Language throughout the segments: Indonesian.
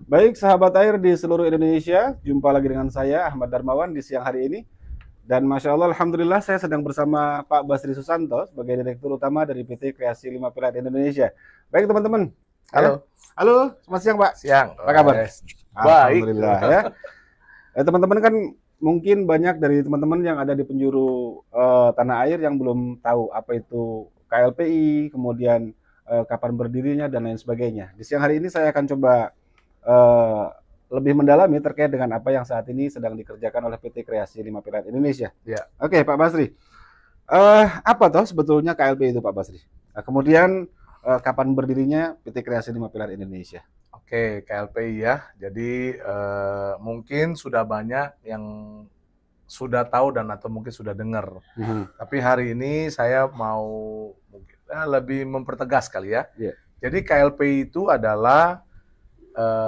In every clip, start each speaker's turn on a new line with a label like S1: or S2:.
S1: Baik, sahabat air di seluruh Indonesia, jumpa lagi dengan saya Ahmad Darmawan di siang hari ini. Dan Masya Allah, Alhamdulillah saya sedang bersama Pak Basri Susanto sebagai Direktur Utama dari PT Kreasi 5 Pilar Indonesia. Baik teman-teman, ya.
S2: Halo,
S1: Halo, selamat siang Pak.
S2: siang.
S1: Apa kabar?
S2: Baik.
S1: Alhamdulillah ya. Teman-teman kan mungkin banyak dari teman-teman yang ada di penjuru tanah air yang belum tahu apa itu KLPI, kemudian kapan berdirinya dan lain sebagainya. Di siang hari ini saya akan coba eh, lebih mendalami terkait dengan apa yang saat ini sedang dikerjakan oleh PT Kreasi 5 Pilar Indonesia.
S2: Ya,
S1: Oke, Pak Basri. Apa toh sebetulnya KLP itu, Pak Basri? Nah, kemudian kapan berdirinya PT Kreasi 5 Pilar Indonesia?
S2: oke, KLPI ya. Jadi mungkin sudah banyak yang sudah tahu dan atau mungkin sudah dengar. Tapi hari ini saya mau mungkin lebih mempertegas kali ya.
S1: Iya.
S2: Jadi KLPI itu adalah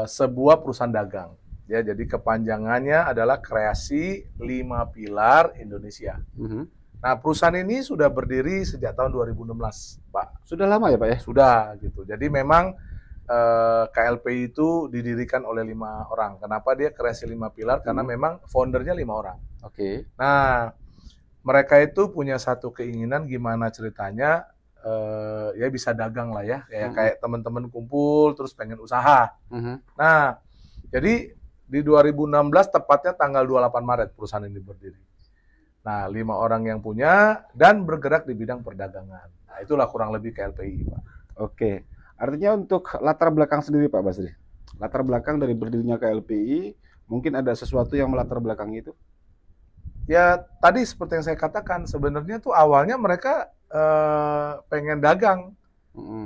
S2: sebuah perusahaan dagang. Ya, jadi kepanjangannya adalah Kreasi 5 Pilar Indonesia. Nah, perusahaan ini sudah berdiri sejak tahun 2016, Pak.
S1: Sudah lama ya, Pak ya?
S2: Sudah gitu. Jadi memang KLPI itu didirikan oleh 5 orang. Kenapa dia Kreasi 5 Pilar? Karena memang foundernya 5 orang.
S1: Oke.
S2: Nah, mereka itu punya satu keinginan gimana ceritanya ya bisa dagang lah ya. Kayak teman-teman kumpul terus pengen usaha. Nah, jadi di 2016 tepatnya tanggal 28 Maret perusahaan ini berdiri. Nah, 5 orang yang punya dan bergerak di bidang perdagangan. Nah, itulah kurang lebih KLPI, Pak.
S1: Oke. Artinya untuk latar belakang sendiri, Pak Basri. Latar belakang dari berdirinya KLPI, mungkin ada sesuatu yang melatar belakang itu?
S2: Ya, tadi seperti yang saya katakan, sebenarnya tuh awalnya mereka pengen dagang.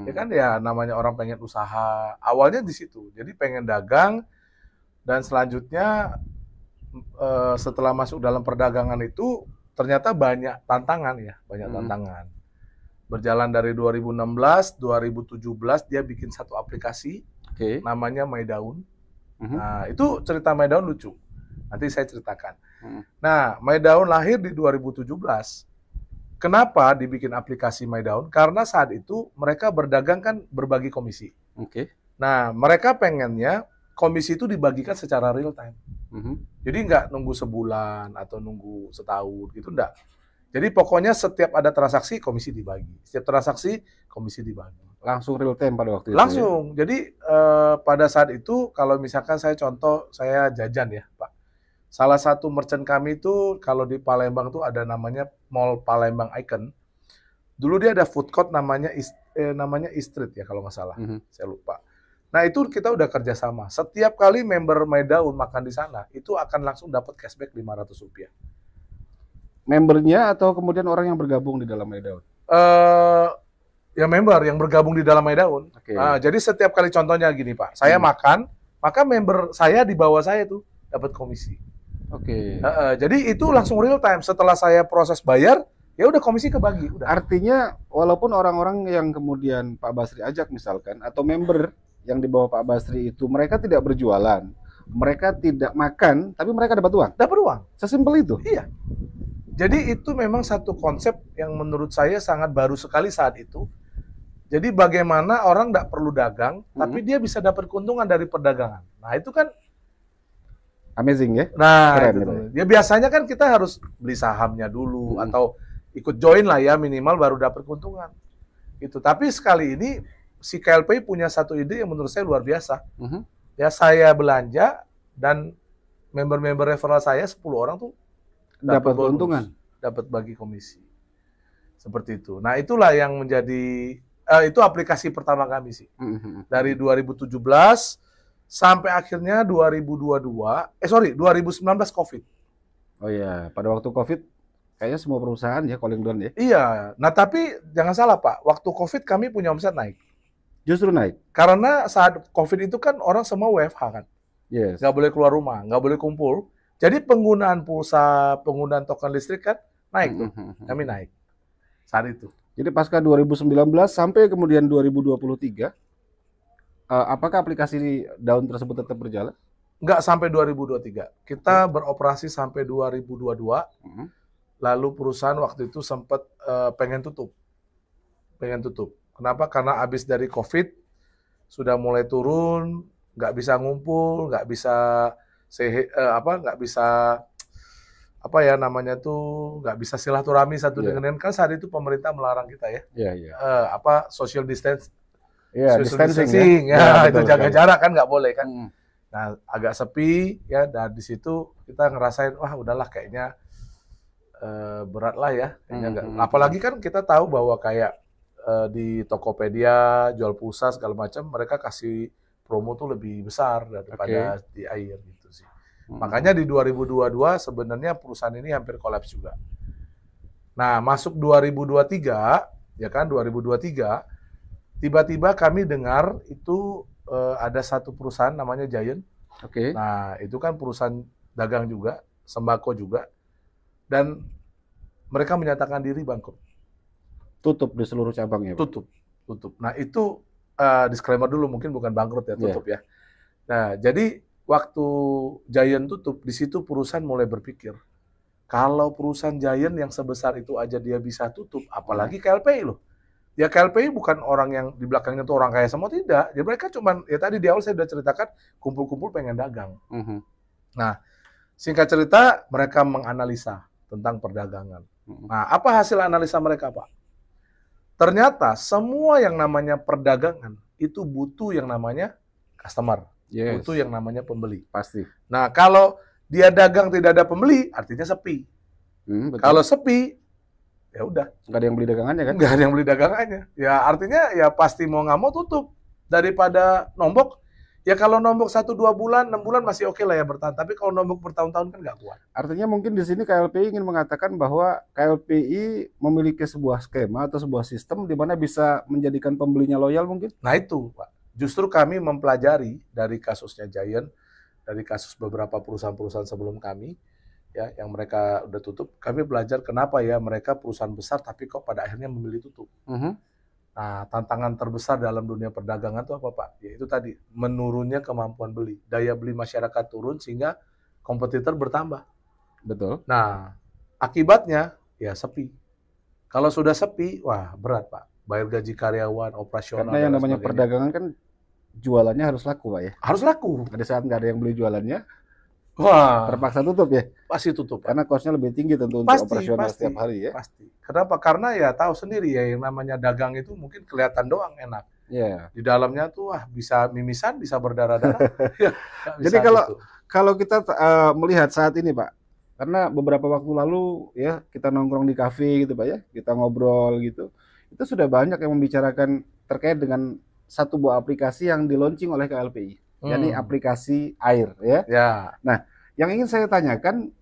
S2: Ya kan ya, namanya orang pengen usaha. Awalnya di situ. Jadi pengen dagang dan selanjutnya setelah masuk dalam perdagangan itu ternyata banyak tantangan ya, banyak tantangan. Berjalan dari 2016, 2017 dia bikin satu aplikasi namanya My Daun. Nah, itu cerita My Daun lucu. Nanti saya ceritakan. Nah, My Daun lahir di 2017. Kenapa dibikin aplikasi My Daun? Karena saat itu mereka berdagang kan berbagi komisi. Nah, mereka pengennya komisi itu dibagikan secara real time. Jadi nggak nunggu sebulan atau nunggu setahun gitu, enggak. Jadi pokoknya setiap ada transaksi komisi dibagi. Setiap transaksi komisi dibagi.
S1: Langsung real time pada waktu itu.
S2: Langsung. Ya? Jadi pada saat itu kalau misalkan saya contoh saya jajan ya, Pak. Salah satu merchant kami itu kalau di Palembang tuh ada namanya Mall Palembang Icon. Dulu dia ada food court namanya Street ya kalau nggak salah. Saya lupa. Nah, itu kita udah kerjasama. Setiap kali member My Daun makan di sana, itu akan langsung dapat cashback Rp500.
S1: Membernya atau kemudian orang yang bergabung di dalam My Daun?
S2: Ya member yang bergabung di dalam My Daun. Nah, jadi setiap kali contohnya gini Pak, saya makan, maka member saya di bawah saya tuh dapat komisi. Jadi itu langsung real time. Setelah saya proses bayar, ya udah komisi kebagi. Udah.
S1: Artinya walaupun orang-orang yang kemudian Pak Basri ajak misalkan atau member yang di bawah Pak Basri itu mereka tidak berjualan, mereka tidak makan, tapi mereka dapat uang.
S2: Dapat uang.
S1: Sesimpel itu.
S2: Iya. Jadi itu memang satu konsep yang menurut saya sangat baru sekali saat itu. Jadi bagaimana orang tidak perlu dagang, tapi dia bisa dapat keuntungan dari perdagangan. Nah itu kan
S1: amazing ya.
S2: Nah,
S1: keren
S2: gitu. Ya biasanya kan kita harus beli sahamnya dulu atau ikut join lah ya minimal baru dapat keuntungan. Itu. Tapi sekali ini si KLPI punya satu ide yang menurut saya luar biasa. Ya saya belanja dan member-member referral saya 10 orang tuh
S1: dapat keuntungan,
S2: dapat bagi komisi. Seperti itu. Nah, itulah yang menjadi itu aplikasi pertama kami sih. Dari 2017 sampai akhirnya 2019 Covid.
S1: Oh iya, pada waktu Covid kayaknya semua perusahaan ya calling down ya.
S2: Iya. Nah, tapi jangan salah, Pak. Waktu Covid kami punya omset naik.
S1: Justru naik.
S2: Karena saat Covid itu kan orang semua WFH kan.
S1: Yes.
S2: Nggak boleh keluar rumah, nggak boleh kumpul. Jadi penggunaan pulsa, penggunaan token listrik kan naik tuh. Kami naik saat itu.
S1: Jadi pasca 2019 sampai kemudian 2023, apakah aplikasi Daun tersebut tetap berjalan?
S2: Nggak sampai 2023. Kita beroperasi sampai 2022. Lalu perusahaan waktu itu sempat pengen tutup. Kenapa? Karena habis dari Covid sudah mulai turun, nggak bisa ngumpul, nggak bisa nggak bisa apa ya namanya tuh, nggak bisa silaturahmi satu
S1: Iya.
S2: dengan lain. Kan saat itu pemerintah melarang kita ya,
S1: Iya, iya.
S2: social
S1: Iya,
S2: social
S1: distancing ya.
S2: distancing,
S1: Iya,
S2: ya itu
S1: betul
S2: jaga
S1: sekali.
S2: jarak kan nggak boleh kan.
S1: Mm.
S2: Nah agak sepi ya, dan di situ kita ngerasain wah udahlah kayaknya berat lah ya, kayaknya nggak. Apalagi kan kita tahu bahwa kayak di Tokopedia jual pulsa segala macam, mereka kasih promo tuh lebih besar daripada di air gitu sih. Makanya di 2022 sebenarnya perusahaan ini hampir kolaps juga. Nah, masuk 2023, ya kan 2023, tiba-tiba kami dengar itu ada satu perusahaan namanya Giant.
S1: Oke.
S2: Nah, itu kan perusahaan dagang juga, sembako juga, dan mereka menyatakan diri bangkrut.
S1: Tutup di seluruh cabangnya, Pak.
S2: Tutup. Nah, itu disclaimer dulu, mungkin bukan bangkrut ya, tutup ya. Nah, jadi waktu Giant tutup, di situ perusahaan mulai berpikir, kalau perusahaan Giant yang sebesar itu aja dia bisa tutup, apalagi KLPI loh. Ya KLPI bukan orang yang di belakangnya tuh orang kaya semua, tidak. Ya mereka cuman, ya tadi di awal saya sudah ceritakan, kumpul-kumpul pengen dagang. Nah, singkat cerita, mereka menganalisa tentang perdagangan. Nah, apa hasil analisa mereka, Pak? Ternyata semua yang namanya perdagangan itu butuh yang namanya customer, butuh yang namanya pembeli.
S1: Pasti.
S2: Nah, kalau dia dagang tidak ada pembeli, artinya sepi. Kalau sepi, ya udah.
S1: Nggak ada yang beli dagangannya kan?
S2: Nggak ada yang beli dagangannya. Ya artinya ya pasti mau nggak mau tutup. Daripada nombok, ya kalau nombok 1-2 bulan, 6 bulan masih oke lah ya bertahan. Tapi kalau nombok bertahun-tahun kan nggak kuat.
S1: Artinya mungkin di sini KLPI ingin mengatakan bahwa KLPI memiliki sebuah skema atau sebuah sistem di mana bisa menjadikan pembelinya loyal mungkin?
S2: Nah itu, Pak. Justru kami mempelajari dari kasusnya Giant, dari kasus beberapa perusahaan-perusahaan sebelum kami, ya yang mereka udah tutup, kami belajar kenapa ya mereka perusahaan besar tapi kok pada akhirnya memilih tutup. Nah, tantangan terbesar dalam dunia perdagangan itu apa, Pak? Yaitu tadi, menurunnya kemampuan beli. Daya beli masyarakat turun sehingga kompetitor bertambah.
S1: Betul.
S2: Nah, akibatnya ya sepi. Kalau sudah sepi, wah berat, Pak. Bayar gaji karyawan, operasional.
S1: Karena yang namanya perdagangan kan jualannya harus laku, Pak ya?
S2: Harus laku.
S1: Ada saat nggak ada yang beli jualannya,
S2: wah
S1: terpaksa tutup ya?
S2: Pasti tutup.
S1: Karena cost-nya lebih tinggi tentu untuk operasional setiap hari ya?
S2: Pasti. Kenapa? Karena ya tahu sendiri ya, yang namanya dagang itu mungkin kelihatan doang enak.
S1: Iya.
S2: Di dalamnya tuh wah bisa mimisan, bisa berdarah-darah. Ya,
S1: jadi kalau kita melihat saat ini, Pak, karena beberapa waktu lalu ya kita nongkrong di kafe gitu, Pak ya, kita ngobrol gitu, itu sudah banyak yang membicarakan terkait dengan satu buah aplikasi yang di-launching oleh KLPI, yakni aplikasi air ya. Nah, yang ingin saya tanyakan,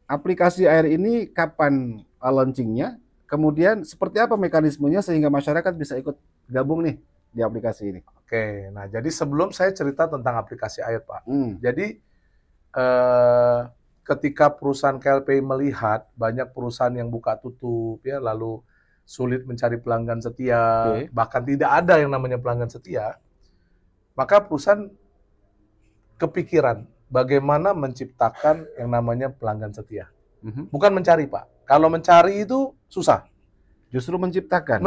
S1: aplikasi air ini kapan launchingnya? Kemudian seperti apa mekanismenya sehingga masyarakat bisa ikut gabung nih di aplikasi ini?
S2: Oke, nah jadi sebelum saya cerita tentang aplikasi air, Pak. Jadi ketika perusahaan KLPI melihat banyak perusahaan yang buka tutup ya, lalu sulit mencari pelanggan setia, bahkan tidak ada yang namanya pelanggan setia, maka perusahaan kepikiran bagaimana menciptakan yang namanya pelanggan setia. Bukan mencari, Pak. Kalau mencari itu susah.
S1: Justru menciptakan.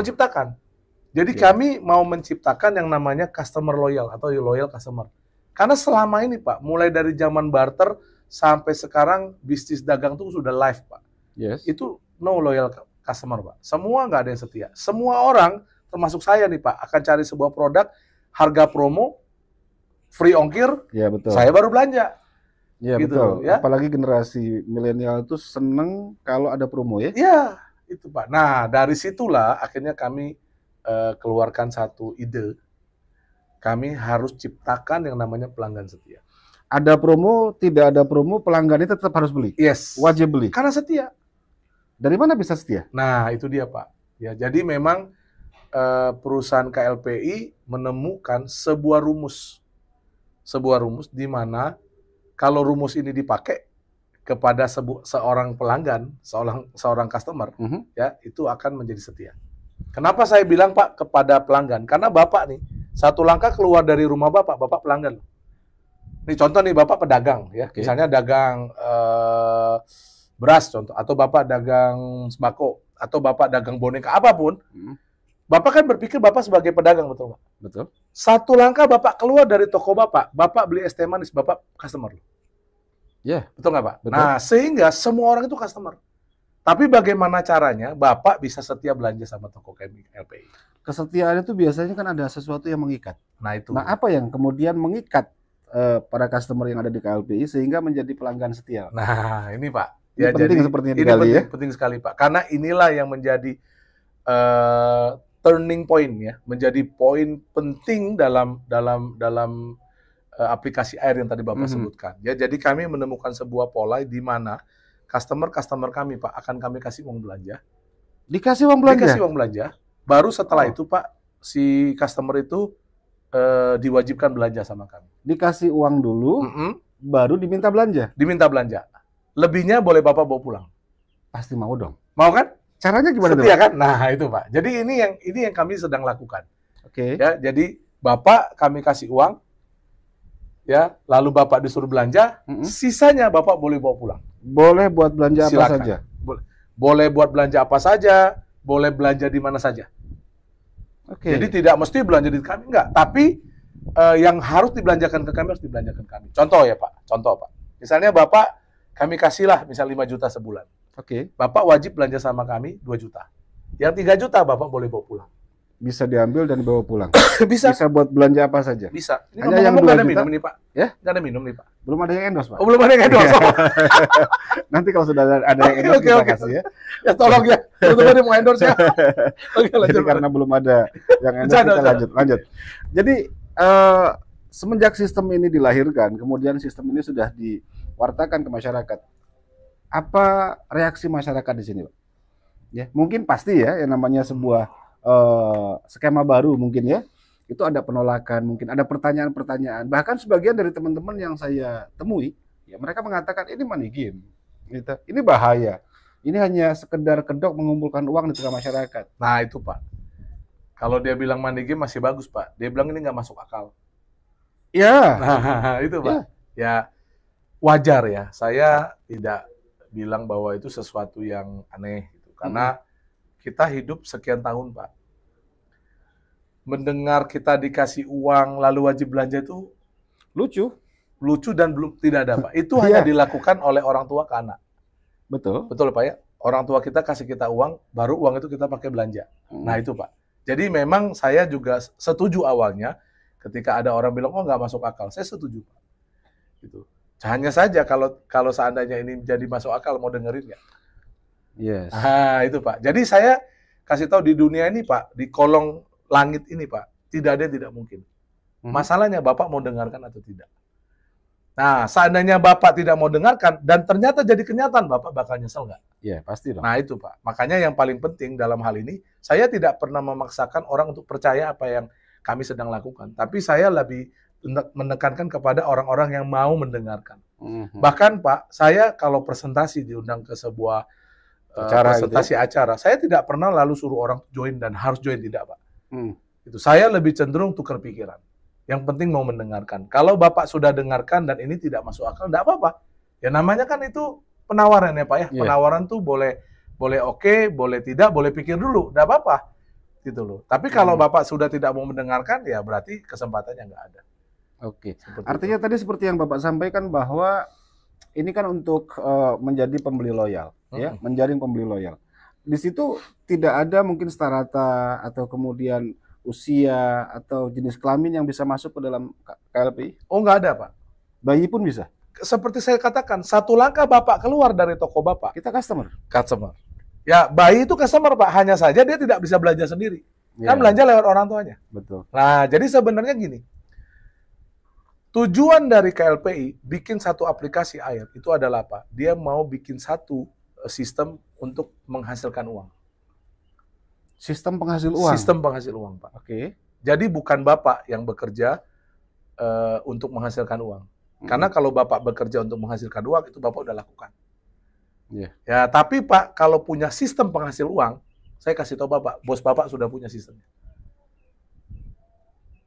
S2: Jadi kami mau menciptakan yang namanya customer loyal atau loyal customer. Karena selama ini, Pak, mulai dari zaman barter sampai sekarang bisnis dagang itu sudah live, Pak. Itu no loyal customer, Pak. Semua nggak ada yang setia. Semua orang, termasuk saya nih, Pak, akan cari sebuah produk, harga promo, free ongkir, saya baru belanja.
S1: Iya gitu, betul. Ya? Apalagi generasi milenial itu seneng kalau ada promo ya?
S2: Iya, itu Pak. Nah dari situlah akhirnya kami keluarkan satu ide. Kami harus ciptakan yang namanya pelanggan setia.
S1: Ada promo, tidak ada promo, pelanggannya tetap harus beli?
S2: Yes.
S1: Wajib beli?
S2: Karena setia.
S1: Dari mana bisa setia?
S2: Nah itu dia, Pak. Ya, jadi memang perusahaan KLPI menemukan sebuah rumus di mana kalau rumus ini dipakai kepada seorang pelanggan, seorang customer, ya itu akan menjadi setia. Kenapa saya bilang, Pak, kepada pelanggan? Karena Bapak nih, satu langkah keluar dari rumah Bapak pelanggan. Nih contoh nih, Bapak pedagang, ya, misalnya dagang beras contoh, atau Bapak dagang sembako, atau Bapak dagang boneka apapun, Bapak kan berpikir Bapak sebagai pedagang, betul nggak?
S1: Betul.
S2: Satu langkah Bapak keluar dari toko Bapak beli es teh manis, Bapak customer.
S1: Ya.
S2: Betul nggak, Pak?
S1: Betul.
S2: Nah, sehingga semua orang itu customer. Tapi bagaimana caranya Bapak bisa setia belanja sama toko LPI?
S1: Kesetiaan itu biasanya kan ada sesuatu yang mengikat.
S2: Nah, itu.
S1: Nah, apa yang kemudian mengikat para customer yang ada di KLPI sehingga menjadi pelanggan setia?
S2: Nah, ini Pak.
S1: Ini penting sepertinya
S2: ini
S1: dikali,
S2: penting, penting sekali, Pak. Karena inilah yang menjadi turning point ya, menjadi poin penting dalam aplikasi air yang tadi Bapak sebutkan. Ya, jadi kami menemukan sebuah pola di mana customer kami, Pak, akan kami kasih uang belanja.
S1: Dikasih uang belanja?
S2: Dikasih uang belanja. Baru setelah itu, Pak, si customer itu diwajibkan belanja sama kami.
S1: Dikasih uang dulu, baru diminta belanja?
S2: Diminta belanja. Lebihnya boleh Bapak bawa pulang.
S1: Pasti mau dong.
S2: Mau kan?
S1: Caranya gimana?
S2: Setia kan? Nah, itu Pak. Jadi ini yang kami sedang lakukan.
S1: Oke.
S2: Ya, jadi Bapak kami kasih uang, ya, lalu Bapak disuruh belanja, sisanya Bapak boleh bawa pulang.
S1: Boleh buat belanja apa saja?
S2: Boleh buat belanja apa saja, boleh belanja di mana saja.
S1: Oke.
S2: Jadi tidak mesti belanja di kami, enggak. Tapi yang harus dibelanjakan ke kami harus dibelanjakan ke kami. Contoh ya Pak, contoh Pak. Misalnya Bapak kami kasihlah misal 5 juta sebulan.
S1: Oke.
S2: Bapak wajib belanja sama kami 2 juta. Yang 3 juta Bapak boleh bawa pulang.
S1: Bisa diambil dan dibawa pulang.
S2: Bisa.
S1: Bisa buat belanja apa saja.
S2: Bisa. Ini
S1: hanya yang
S2: nggak ada minum nih Pak.
S1: Ya?
S2: Nggak ada minum nih Pak.
S1: Belum ada yang endorse Pak.
S2: Oh, belum ada yang endorse.
S1: Nanti kalau sudah ada yang endorse kita kasih ya.
S2: Ya tolong ya. Teman-teman mau endorse ya.
S1: Jadi karena belum ada yang endorse kita lanjut. Jadi semenjak sistem ini dilahirkan, kemudian sistem ini sudah diwartakan ke masyarakat. Apa reaksi masyarakat di sini, Pak? Ya, mungkin pasti ya, yang namanya sebuah skema baru mungkin ya, itu ada penolakan, mungkin ada pertanyaan-pertanyaan. Bahkan sebagian dari teman-teman yang saya temui, ya mereka mengatakan ini money game, gitu. Ini bahaya. Ini hanya sekedar kedok mengumpulkan uang di tengah masyarakat.
S2: Nah itu Pak, kalau dia bilang money game masih bagus Pak. Dia bilang ini nggak masuk akal.
S1: Ya.
S2: Nah itu Pak. Ya wajar ya. Saya tidak bilang bahwa itu sesuatu yang aneh gitu. Karena kita hidup sekian tahun Pak. Mendengar kita dikasih uang lalu wajib belanja itu lucu dan belum tidak ada Pak. Itu hanya dilakukan oleh orang tua ke anak. Betul Pak ya. Orang tua kita kasih kita uang, baru uang itu kita pakai belanja. Nah itu Pak. Jadi memang saya juga setuju awalnya ketika ada orang bilang oh nggak masuk akal. Saya setuju Pak. Gitu. Hanya saja kalau seandainya ini jadi masuk akal mau dengerin nggak?
S1: Yes.
S2: Nah itu Pak. Jadi saya kasih tahu di dunia ini Pak, di kolong langit ini Pak, tidak ada yang tidak mungkin. Masalahnya Bapak mau dengarkan atau tidak. Nah, seandainya Bapak tidak mau dengarkan dan ternyata jadi kenyataan, Bapak bakal nyesel nggak?
S1: Iya, pasti dong.
S2: Nah, itu Pak. Makanya yang paling penting dalam hal ini, saya tidak pernah memaksakan orang untuk percaya apa yang kami sedang lakukan. Tapi saya lebih menekankan kepada orang-orang yang mau mendengarkan. Bahkan Pak, saya kalau presentasi diundang ke sebuah presentasi acara, saya tidak pernah lalu suruh orang join dan harus join, tidak Pak. Itu saya lebih cenderung tukar pikiran. Yang penting mau mendengarkan. Kalau Bapak sudah dengarkan dan ini tidak masuk akal, tidak apa-apa. Ya namanya kan itu penawaran ya Pak ya. Penawaran tuh boleh oke, boleh tidak, boleh pikir dulu, tidak apa-apa. Gitu loh. Tapi kalau Bapak sudah tidak mau mendengarkan, ya berarti kesempatannya nggak ada.
S1: Oke. Artinya tadi seperti yang Bapak sampaikan bahwa ini kan untuk menjadi pembeli loyal, ya, menjaring pembeli loyal. Di situ tidak ada mungkin starata atau kemudian usia atau jenis kelamin yang bisa masuk ke dalam KLPI?
S2: Oh, nggak ada, Pak.
S1: Bayi pun bisa?
S2: Seperti saya katakan, satu langkah Bapak keluar dari toko Bapak.
S1: Kita customer?
S2: Customer. Ya, bayi itu customer, Pak. Hanya saja dia tidak bisa belanja sendiri. Kan belanja lewat orang tuanya.
S1: Betul.
S2: Nah, jadi sebenarnya gini. Tujuan dari KLPI bikin satu aplikasi air itu adalah apa? Dia mau bikin satu sistem untuk menghasilkan uang.
S1: Sistem penghasil uang?
S2: Sistem penghasil uang, Pak.
S1: Oke.
S2: Jadi bukan Bapak yang bekerja untuk menghasilkan uang. Karena kalau Bapak bekerja untuk menghasilkan uang, itu Bapak udah lakukan. Ya, tapi Pak, kalau punya sistem penghasil uang, saya kasih tahu Bapak, bos Bapak sudah punya sistemnya.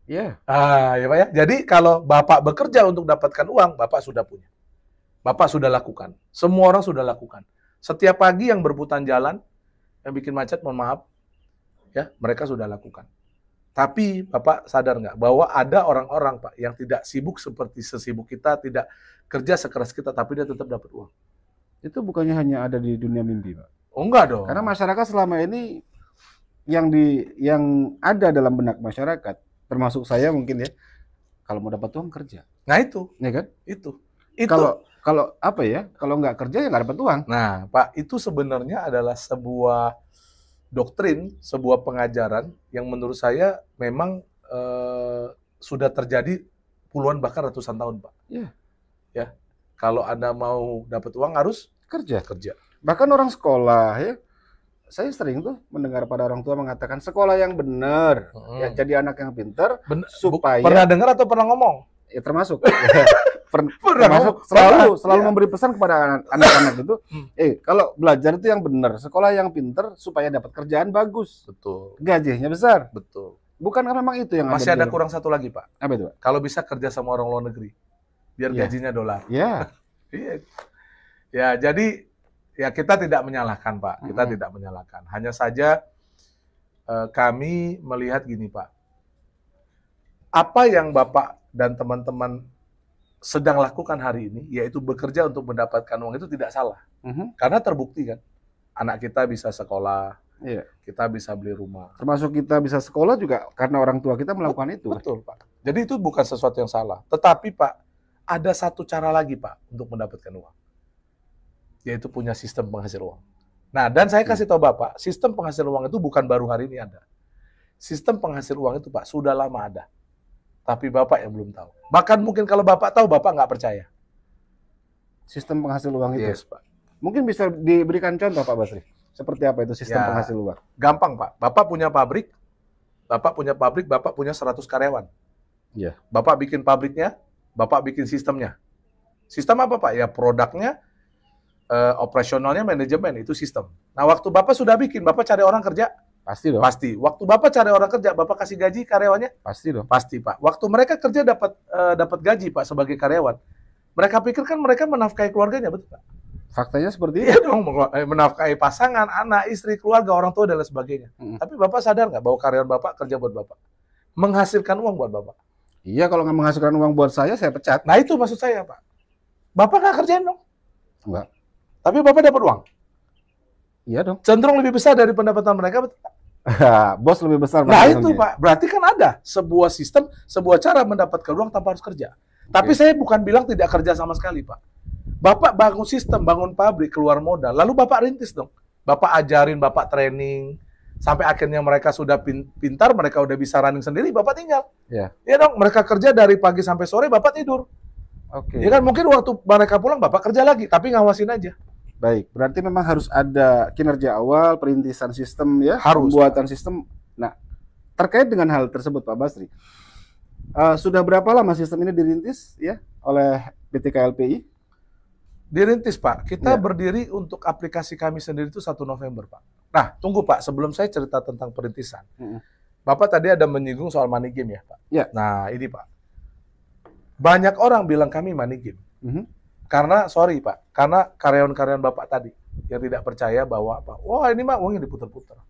S2: Ya Pak ya. Jadi kalau Bapak bekerja untuk dapatkan uang, Bapak sudah punya. Bapak sudah lakukan. Semua orang sudah lakukan. Setiap pagi yang berputar jalan, yang bikin macet, mohon maaf, Ya, mereka sudah lakukan. Tapi Bapak sadar nggak bahwa ada orang-orang Pak yang tidak sibuk seperti sesibuk kita, tidak kerja sekeras kita, tapi dia tetap dapat uang.
S1: Itu bukannya hanya ada di dunia mimpi, Pak?
S2: Oh enggak dong.
S1: Karena masyarakat selama ini yang ada dalam benak masyarakat, termasuk saya mungkin ya, kalau mau dapat uang kerja.
S2: Nah itu,
S1: Ya kan?
S2: itu.
S1: Kalau apa ya? Kalau nggak kerja ya nggak dapat uang.
S2: Nah, Pak, itu sebenarnya adalah sebuah doktrin, sebuah pengajaran yang menurut saya memang sudah terjadi puluhan bahkan ratusan tahun, Pak.
S1: Iya.
S2: Ya, kalau Anda mau dapat uang harus
S1: Kerja.
S2: kerja.
S1: Bahkan orang sekolah ya, saya sering tuh mendengar pada orang tua mengatakan sekolah yang benar, ya jadi anak yang pintar, supaya
S2: Pernah dengar atau pernah ngomong?
S1: ya termasuk
S2: Termasuk
S1: selalu memberi pesan kepada anak-anak itu, kalau belajar itu yang benar, sekolah yang pintar supaya dapat kerjaan bagus,
S2: Betul,
S1: gajinya besar.
S2: betul.
S1: Bukankah memang itu yang
S2: Masih ada
S1: di dalam-
S2: kurang satu lagi, Pak.
S1: apa itu, Pak?
S2: Kalau bisa kerja sama orang luar negeri, biar
S1: Iya.
S2: gajinya dolar.
S1: Ya,
S2: Iya. Ya, jadi ya kita tidak menyalahkan, Pak. Kita tidak menyalahkan. Hanya saja kami melihat gini, Pak. Apa yang Bapak dan teman-teman sedang lakukan hari ini, yaitu bekerja untuk mendapatkan uang itu tidak salah. Karena terbukti kan, anak kita bisa sekolah,
S1: iya.
S2: kita bisa beli rumah.
S1: Termasuk kita bisa sekolah juga karena orang tua kita melakukan itu.
S2: Betul, Pak. Jadi itu bukan sesuatu yang salah. Tetapi, Pak, ada satu cara lagi, Pak, untuk mendapatkan uang. Yaitu punya sistem penghasil uang. Nah, dan saya kasih tahu Bapak, sistem penghasil uang itu bukan baru hari ini ada. Sistem penghasil uang itu, Pak, sudah lama ada. Tapi Bapak yang belum tahu. Bahkan mungkin kalau Bapak tahu, Bapak nggak percaya.
S1: Sistem penghasil uang itu.
S2: Yes, Pak.
S1: Mungkin bisa diberikan contoh, Pak Basri. Seperti apa itu sistem
S2: Ya.
S1: penghasil uang?
S2: Gampang, Pak. Bapak punya pabrik, Bapak punya 100 karyawan.
S1: Iya.
S2: Bapak bikin pabriknya, Bapak bikin sistemnya. Sistem apa, Pak? Ya produknya, operasionalnya, manajemen, itu sistem. Nah, waktu Bapak sudah bikin, Bapak cari orang kerja?
S1: Pasti dong.
S2: Pasti. Waktu Bapak cari orang kerja, Bapak kasih gaji karyawannya?
S1: Pasti dong.
S2: Pasti, Pak. Waktu mereka kerja dapat gaji, Pak, sebagai karyawan. Mereka pikir kan mereka menafkahi keluarganya, betul, Pak?
S1: Faktanya seperti itu.
S2: Iya dong, menafkahi pasangan, anak, istri, keluarga, orang tua, dan lain sebagainya. Tapi Bapak sadar nggak bahwa karyawan Bapak kerja buat Bapak? Menghasilkan uang buat Bapak?
S1: Iya, kalau nggak menghasilkan uang buat saya pecat.
S2: Nah, itu maksud saya, Pak. Bapak nggak kerjain dong?
S1: Enggak.
S2: Tapi Bapak dapat uang?
S1: Iya dong.
S2: Cenderung lebih besar dari pendapatan mereka, betul, Pak?
S1: Bos lebih besar.
S2: Nah, itu, Pak. Berarti kan ada sebuah sistem, sebuah cara mendapatkan uang tanpa harus kerja. Tapi saya bukan bilang tidak kerja sama sekali, Pak. Bapak bangun sistem, bangun pabrik, keluar modal, lalu Bapak rintis dong. Bapak ajarin, Bapak training, sampai akhirnya mereka sudah pintar, mereka udah bisa running sendiri, Bapak tinggal.
S1: Iya.
S2: Ya dong, mereka kerja dari pagi sampai sore, Bapak tidur.
S1: Oke.
S2: Ya kan, mungkin waktu mereka pulang, Bapak kerja lagi, tapi ngawasin aja.
S1: Baik, berarti memang harus ada kinerja awal, perintisan sistem ya,
S2: Harus,
S1: pembuatan sistem. Nah, terkait dengan hal tersebut Pak Basri, sudah berapa lama sistem ini dirintis ya oleh PT KLPI?
S2: Dirintis, Pak. Kita
S1: Ya.
S2: berdiri untuk aplikasi kami sendiri itu 1 November, Pak. Nah, tunggu, Pak. Sebelum saya cerita tentang perintisan. Bapak tadi ada menyinggung soal money game ya, Pak?
S1: Ya.
S2: Nah, ini, Pak. Banyak orang bilang kami money game. Karena, sorry, Pak. Karena karyawan-karyawan Bapak tadi yang tidak percaya bahwa, Pak, wah ini mah uangnya diputar-putar.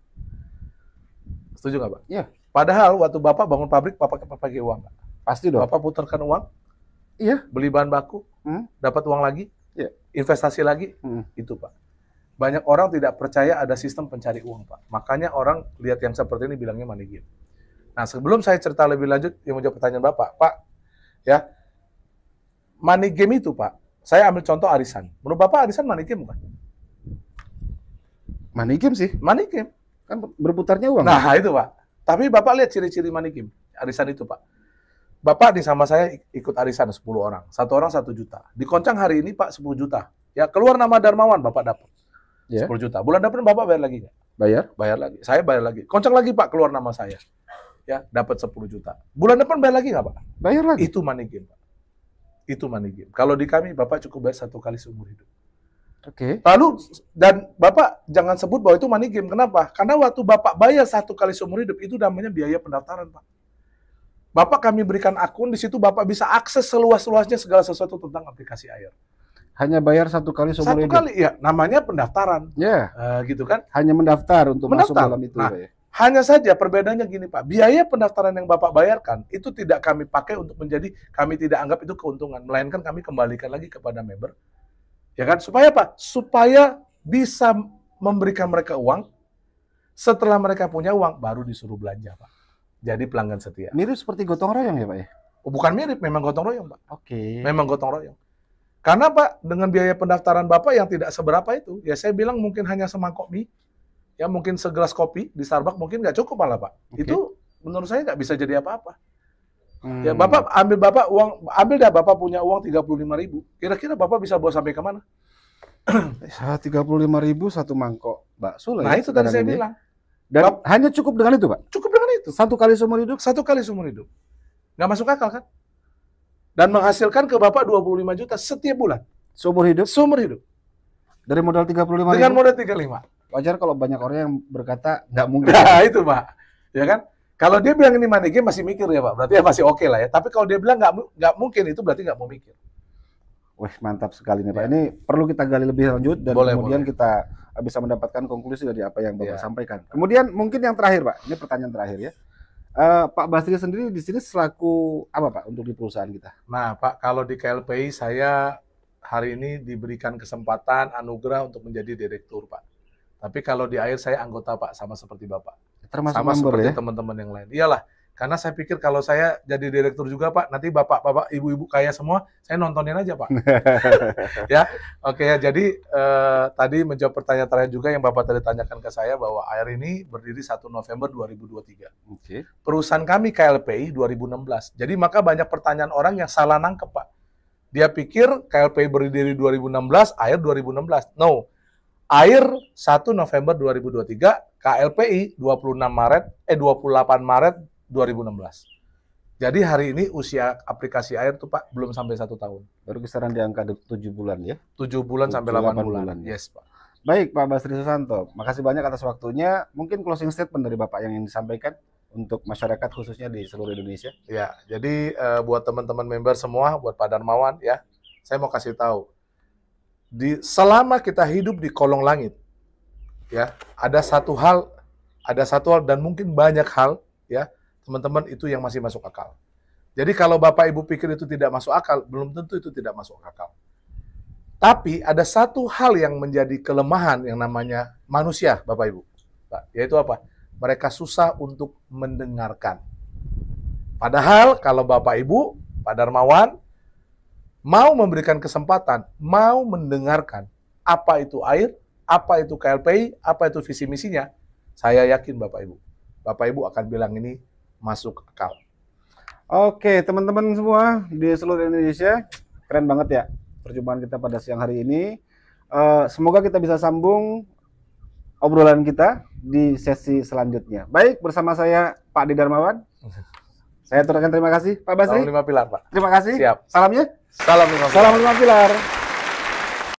S2: Setuju nggak, Pak?
S1: Iya.
S2: Padahal waktu Bapak bangun pabrik, Bapak pakai uang, Pak.
S1: Pasti dong.
S2: Bapak putarkan uang,
S1: Iya.
S2: beli bahan baku, dapat uang lagi,
S1: Iya.
S2: investasi lagi, itu, Pak. Banyak orang tidak percaya ada sistem pencari uang, Pak. Makanya orang lihat yang seperti ini bilangnya money game. Nah, sebelum saya cerita lebih lanjut, yang menjawab pertanyaan Bapak, Pak, ya, money game itu, Pak, saya ambil contoh arisan. Menurut Bapak arisan money game bukan?
S1: Money game sih,
S2: Money game.
S1: kan berputarnya uang.
S2: Nah, itu, Pak. Tapi Bapak lihat ciri-ciri money game, arisan itu, Pak. Bapak nih sama saya ikut arisan 10 orang. 1 orang 1 juta. Dikoncang hari ini, Pak, 10 juta. Ya, keluar nama Darmawan, Bapak dapat.
S1: Ya.
S2: 10 juta. Bulan depan Bapak bayar lagi nggak?
S1: Bayar?
S2: Bayar lagi. Saya bayar lagi. Koncang lagi, Pak, keluar nama saya. Ya, dapat 10 juta. Bulan depan bayar lagi nggak, Pak?
S1: Bayar lagi.
S2: Itu money game, Pak. Itu money game. Kalau di kami, Bapak cukup bayar 1 kali seumur hidup.
S1: Oke.
S2: Lalu, dan Bapak jangan sebut bahwa itu money game. Kenapa? Karena waktu Bapak bayar 1 kali seumur hidup, itu namanya biaya pendaftaran, Pak. Bapak kami berikan akun, di situ Bapak bisa akses seluas-luasnya segala sesuatu tentang aplikasi air.
S1: Hanya bayar 1 kali seumur
S2: 1
S1: hidup.
S2: kali, ya, namanya pendaftaran.
S1: Ya.
S2: Gitu kan?
S1: Hanya mendaftar untuk masuk
S2: Mendaftar.
S1: dalam itu.
S2: Nah,
S1: Pak, ya.
S2: Hanya saja perbedaannya gini Pak, biaya pendaftaran yang Bapak bayarkan itu tidak kami pakai untuk menjadi, kami tidak anggap itu keuntungan, melainkan kami kembalikan lagi kepada member. Ya kan? Supaya apa? Supaya bisa memberikan mereka uang, setelah mereka punya uang, baru disuruh belanja Pak. Jadi pelanggan setia.
S1: Mirip seperti gotong royong ya Pak ya?
S2: Oh, bukan mirip, memang gotong royong Pak.
S1: Oke.
S2: Memang gotong royong. Karena Pak, dengan biaya pendaftaran Bapak yang tidak seberapa itu, ya saya bilang mungkin hanya semangkok mie, ya mungkin segelas kopi di Starbucks mungkin nggak cukup malah Pak.
S1: Oke.
S2: Itu menurut saya nggak bisa jadi apa-apa. Ya Bapak ambil dah Bapak punya uang 35.000. Kira-kira Bapak bisa bawa sampai kemana?
S1: 35.000 satu mangkok bakso lah.
S2: Nah
S1: ya,
S2: itu tadi saya
S1: ini.
S2: bilang.
S1: Dan hanya cukup dengan itu Pak?
S2: Cukup dengan itu.
S1: Satu kali seumur hidup?
S2: Satu kali seumur hidup. Nggak masuk akal kan? Dan menghasilkan ke Bapak 25 juta setiap bulan.
S1: Seumur hidup?
S2: Seumur hidup.
S1: Dari modal 35.000?
S2: Dengan modal 35.
S1: Wajar kalau banyak orang yang berkata nggak mungkin.
S2: Nah itu Pak. Ya kan? Kalau dia bilang ini money game masih mikir ya Pak. Berarti ya masih oke lah ya. Tapi kalau dia bilang nggak mungkin, itu berarti nggak mau mikir.
S1: Wah, mantap sekali nih Pak. Ini perlu kita gali lebih lanjut dan kemudian kita bisa mendapatkan konklusi dari apa yang Bapak sampaikan. Kemudian mungkin yang terakhir Pak, ini pertanyaan terakhir ya. Pak Basri sendiri di sini selaku apa Pak untuk di perusahaan kita?
S2: Nah Pak, kalau di KLPI saya hari ini diberikan kesempatan anugerah untuk menjadi direktur Pak. Tapi kalau di AIR saya anggota Pak, sama seperti Bapak.
S1: Termasuk
S2: sama
S1: member,
S2: seperti
S1: ya?
S2: teman-teman yang lain. Iyalah, karena saya pikir kalau saya jadi direktur juga Pak, nanti bapak-bapak, ibu-ibu kaya semua, saya nontonin aja Pak. Ya, oke ya. Jadi tadi menjawab pertanyaan juga yang Bapak tadi tanyakan ke saya bahwa AIR ini berdiri 1 November 2023.
S1: Oke.
S2: Perusahaan kami KLPI 2016. Jadi maka banyak pertanyaan orang yang salah nangkep Pak. Dia pikir KLPI berdiri 2016, AIR 2016. No. AIR 1 November 2023, KLPI 28 Maret 2016. Jadi hari ini usia aplikasi AIR tuh Pak belum sampai 1 tahun.
S1: Baru kisaran di angka 7 bulan ya?
S2: 7 bulan sampai 8 bulan. Yes Pak.
S1: Baik Pak Basri Susanto, makasih banyak atas waktunya. Mungkin closing statement dari Bapak yang ingin disampaikan untuk masyarakat khususnya di seluruh Indonesia.
S2: Ya, jadi buat teman-teman member semua, buat Pak Darmawan ya, saya mau kasih tahu. Selama kita hidup di kolong langit, ya ada satu hal dan mungkin banyak hal, ya teman-teman, itu yang masih masuk akal. Jadi kalau Bapak Ibu pikir itu tidak masuk akal, belum tentu itu tidak masuk akal. Tapi ada satu hal yang menjadi kelemahan yang namanya manusia, Bapak Ibu, yaitu apa? Mereka susah untuk mendengarkan. Padahal kalau Bapak Ibu, Pak Darmawan, mau memberikan kesempatan, mau mendengarkan apa itu AIR, apa itu KLPI, apa itu visi misinya, saya yakin Bapak Ibu akan bilang ini masuk akal.
S1: Oke, teman-teman semua di seluruh Indonesia, keren banget ya perjumpaan kita pada siang hari ini. Semoga kita bisa sambung obrolan kita di sesi selanjutnya. Baik, bersama saya Pak Adi Darmawan. Saya turutkan terima kasih Pak Basri.
S2: Salam 5 pilar Pak.
S1: Terima kasih.
S2: Siap.
S1: Salamnya.
S2: Salam 5 pilar.
S1: Salam 5 pilar.